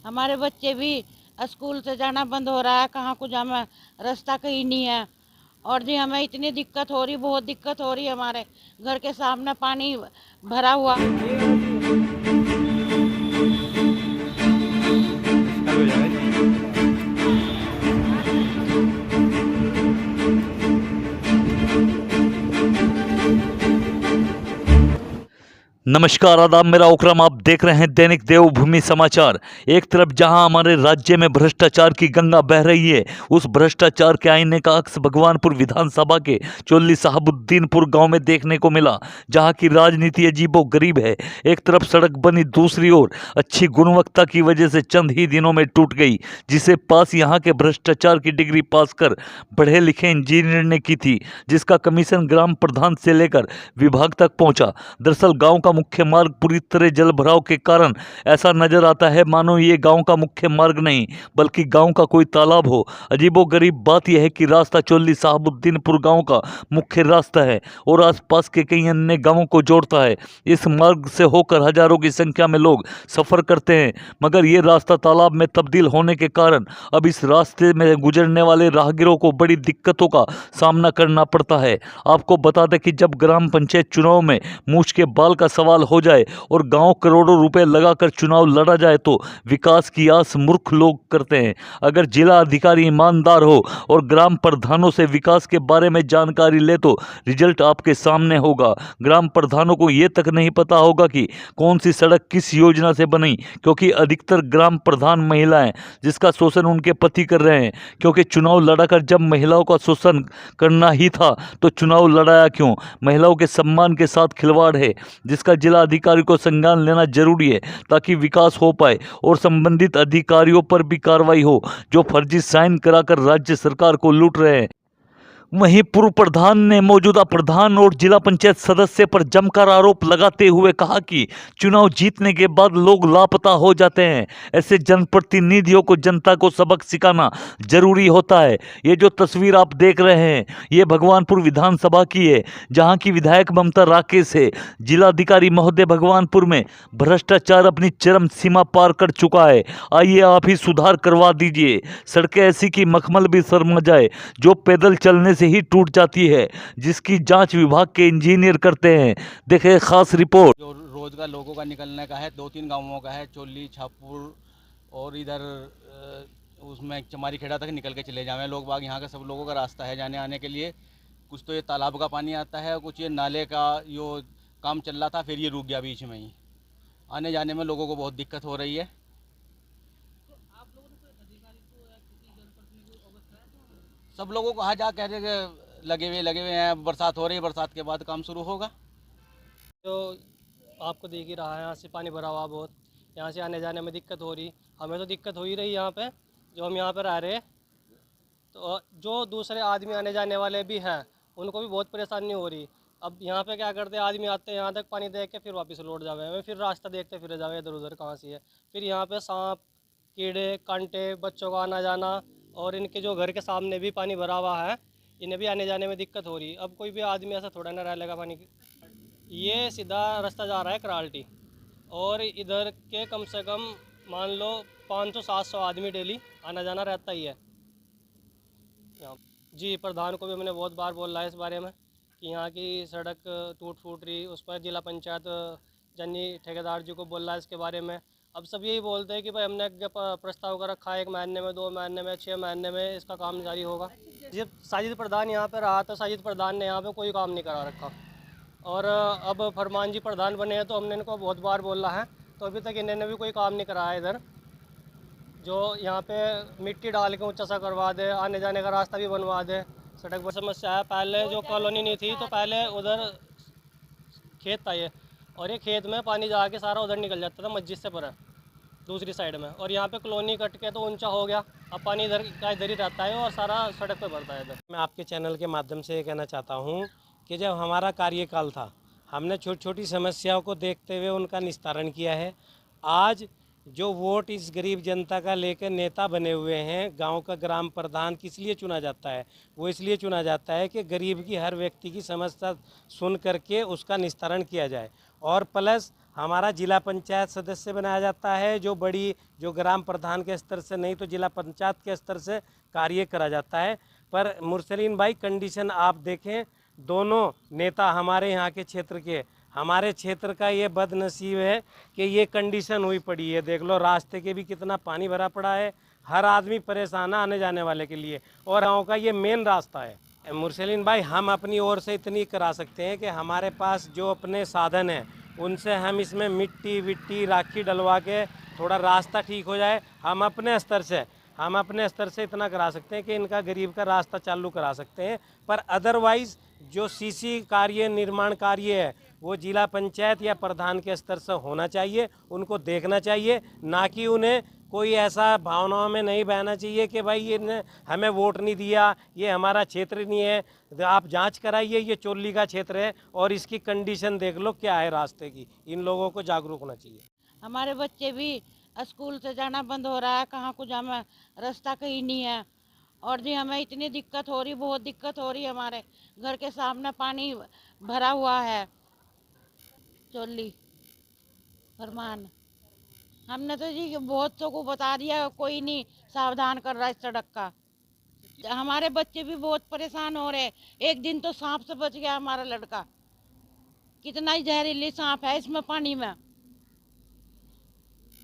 हमारे बच्चे भी स्कूल से जाना बंद हो रहा है, कहाँ को जाना, रास्ता कहीं नहीं है। और जी हमें इतनी दिक्कत हो रही, बहुत दिक्कत हो रही है। हमारे घर के सामने पानी भरा हुआ। हल हो जाएगा जी। नमस्कार आदाब, मेरा ओकरम, आप देख रहे हैं दैनिक देवभूमि समाचार। एक तरफ जहां हमारे राज्य में भ्रष्टाचार की गंगा बह रही है, उस भ्रष्टाचार के आईने का अक्स भगवानपुर विधानसभा के चोली साहबुद्दीनपुर गांव में देखने को मिला, जहां की राजनीति अजीबो गरीब है। एक तरफ सड़क बनी, दूसरी ओर अच्छी गुणवत्ता की वजह से चंद ही दिनों में टूट गई, जिसे पास यहां के भ्रष्टाचार की डिग्री पास कर पढ़े लिखे इंजीनियर ने की थी, जिसका कमीशन ग्राम प्रधान से लेकर विभाग तक पहुंचा। दरअसल गांव का मुख्य मार्ग पूरी तरह जल भराव के कारण ऐसा नजर आता है मानो ये गांव का मुख्य मार्ग नहीं बल्कि गांव का कोई तालाब हो। अजीबोगरीब बात यह है कि रास्ता चोली साहबुद्दीनपुर गांव का मुख्य रास्ता है और आसपास के कई अन्य गांवों को जोड़ता है। इस मार्ग से होकर हजारों की संख्या में लोग सफर करते हैं, मगर ये रास्ता तालाब में तब्दील होने के कारण अब इस रास्ते में गुजरने वाले राहगीरों को बड़ी दिक्कतों का सामना करना पड़ता है। आपको बता दें कि जब ग्राम पंचायत चुनाव में मूछ के बाल का सवाल हो जाए और गांव करोड़ों रुपए लगाकर चुनाव लड़ा जाए तो विकास की आस मूर्ख लोग करते हैं। अगर जिला अधिकारी ईमानदार हो और ग्राम प्रधानों से विकास के बारे में जानकारी ले तो रिजल्ट आपके सामने होगा। ग्राम प्रधानों को ये तक नहीं पता होगा कि कौन सी सड़क किस योजना से बनी, क्योंकि अधिकतर ग्राम प्रधान महिलाएं, जिसका शोषण उनके पति कर रहे हैं। क्योंकि चुनाव लड़ाकर जब महिलाओं का शोषण करना ही था तो चुनाव लड़ाया क्यों? महिलाओं के सम्मान के साथ खिलवाड़ है, जिसका जिला अधिकारी को संज्ञान लेना जरूरी है ताकि विकास हो पाए और संबंधित अधिकारियों पर भी कार्रवाई हो जो फर्जी साइन कराकर राज्य सरकार को लूट रहे हैं। वहीं पूर्व प्रधान ने मौजूदा प्रधान और जिला पंचायत सदस्य पर जमकर आरोप लगाते हुए कहा कि चुनाव जीतने के बाद लोग लापता हो जाते हैं। ऐसे जनप्रतिनिधियों को जनता को सबक सिखाना जरूरी होता है। ये जो तस्वीर आप देख रहे हैं ये भगवानपुर विधानसभा की है, जहां की विधायक ममता राकेश है। जिलाधिकारी महोदय भगवानपुर में भ्रष्टाचार अपनी चरम सीमा पार कर चुका है। आइए आप ही सुधार करवा दीजिए। सड़कें ऐसी की मखमल भी शर्मा जाए, जो पैदल चलने से ही टूट जाती है, जिसकी जांच विभाग के इंजीनियर करते हैं। देखें खास रिपोर्ट। जो रोजगार लोगों का निकलने का है, 2-3 गांवों का है, चोली छापुर और इधर उसमें चमारी खेड़ा तक निकल के चले जाएं लोग बाग। यहाँ का सब लोगों का रास्ता है जाने आने के लिए। कुछ तो ये तालाब का पानी आता है, कुछ ये नाले का यो काम चल रहा था, फिर ये रुक गया बीच में ही। आने जाने में लोगों को बहुत दिक्कत हो रही है। सब लोगों को हाँ जा कह रहे कि लगे हुए हैं, बरसात हो रही है, बरसात के बाद काम शुरू होगा। जो आपको देख ही रहा है, यहाँ से पानी भरा हुआ बहुत, यहाँ से आने जाने में दिक्कत हो रही। हमें तो दिक्कत हो ही रही यहाँ पे, जो हम यहाँ पर रह रहे हैं। तो जो दूसरे आदमी आने जाने वाले भी हैं उनको भी बहुत परेशानी हो रही। अब यहाँ पे क्या करते हैं, आदमी आते हैं यहाँ तक पानी देख के फिर वापस लौट जावे, हमें फिर रास्ता देखते फिर जावे इधर उधर कहाँ से है। फिर यहाँ पे सांप कीड़े कांटे, बच्चों का आना जाना, और इनके जो घर के सामने भी पानी भरा हुआ है, इन्हें भी आने जाने में दिक्कत हो रही। अब कोई भी आदमी ऐसा थोड़ा ना रह लेगा पानी की। ये सीधा रास्ता जा रहा है कराल्टी, और इधर के कम से कम मान लो 500-700 आदमी डेली आना जाना रहता ही है। जी प्रधान को भी हमने बहुत बार बोला है इस बारे में कि यहाँ की सड़क टूट फूट रही, उस पर जिला पंचायत जन्नी ठेकेदार जी को बोला है इसके बारे में। अब सब यही बोलते हैं कि भाई हमने प्रस्ताव का रखा है, 1 महीने में, 2 महीने में, 6 महीने में इसका काम जारी होगा। जब साजिद प्रधान यहाँ पे रहा तो साजिद प्रधान ने यहाँ पे कोई काम नहीं करा रखा, और अब फरमान जी प्रधान बने हैं तो हमने इनको बहुत बार बोला है, तो अभी तक इन्होंने भी कोई काम नहीं कराया इधर। जो यहाँ पे मिट्टी डाल के ऊंचा सा करवा दे, आने जाने का रास्ता भी बनवा दे। सड़क पर समस्या है, पहले जो कॉलोनी नहीं थी तो पहले उधर खेत था ये, और ये खेत में पानी जाके सारा उधर निकल जाता था मस्जिद से पर दूसरी साइड में, और यहाँ पे कॉलोनी कट के तो ऊंचा हो गया। अब पानी इधर का इधर ही रहता है और सारा सड़क पे भरता है इधर। मैं आपके चैनल के माध्यम से ये कहना चाहता हूँ कि जब हमारा कार्यकाल था हमने छोटी छोटी समस्याओं को देखते हुए उनका निस्तारण किया है। आज जो वोट इस गरीब जनता का लेकर नेता बने हुए हैं, गांव का ग्राम प्रधान किस लिए चुना जाता है? वो इसलिए चुना जाता है कि गरीब की हर व्यक्ति की समस्या सुन करके उसका निस्तारण किया जाए, और प्लस हमारा जिला पंचायत सदस्य बनाया जाता है, जो ग्राम प्रधान के स्तर से नहीं तो जिला पंचायत के स्तर से कार्य करा जाता है। पर मुरसलीन भाई कंडीशन आप देखें, दोनों नेता हमारे यहाँ के क्षेत्र के, हमारे क्षेत्र का ये बदनसीब है कि ये कंडीशन हुई पड़ी है। देख लो रास्ते के भी कितना पानी भरा पड़ा है, हर आदमी परेशान है आने जाने वाले के लिए, और गाँव का ये मेन रास्ता है। मुरसलीन भाई हम अपनी ओर से इतनी करा सकते हैं कि हमारे पास जो अपने साधन हैं उनसे हम इसमें मिट्टी विट्टी राखी डलवा के थोड़ा रास्ता ठीक हो जाए। हम अपने स्तर से इतना करा सकते हैं कि इनका गरीब का रास्ता चालू करा सकते हैं। पर अदरवाइज़ जो सीसी कार्य निर्माण कार्य है वो जिला पंचायत या प्रधान के स्तर से होना चाहिए, उनको देखना चाहिए, ना कि उन्हें कोई ऐसा भावनाओं में नहीं बहना चाहिए कि भाई ये हमें वोट नहीं दिया, ये हमारा क्षेत्र नहीं है। आप जांच कराइए, ये चोली का क्षेत्र है और इसकी कंडीशन देख लो क्या है रास्ते की। इन लोगों को जागरूक होना चाहिए। हमारे बच्चे भी स्कूल से जाना बंद हो रहा है, कहाँ को जाना रास्ता कहीं नहीं है। और जी हमें इतनी दिक्कत हो रही, बहुत दिक्कत हो रही है। हमारे घर के सामने पानी भरा हुआ है, चोली फरमान। हमने तो जी बहुत को बता दिया, कोई नहीं सावधान कर रहा इस सड़क का। हमारे बच्चे भी बहुत परेशान हो रहे। एक दिन तो सांप से बच गया हमारा लड़का, कितना ही जहरीली सांप है इसमें पानी में।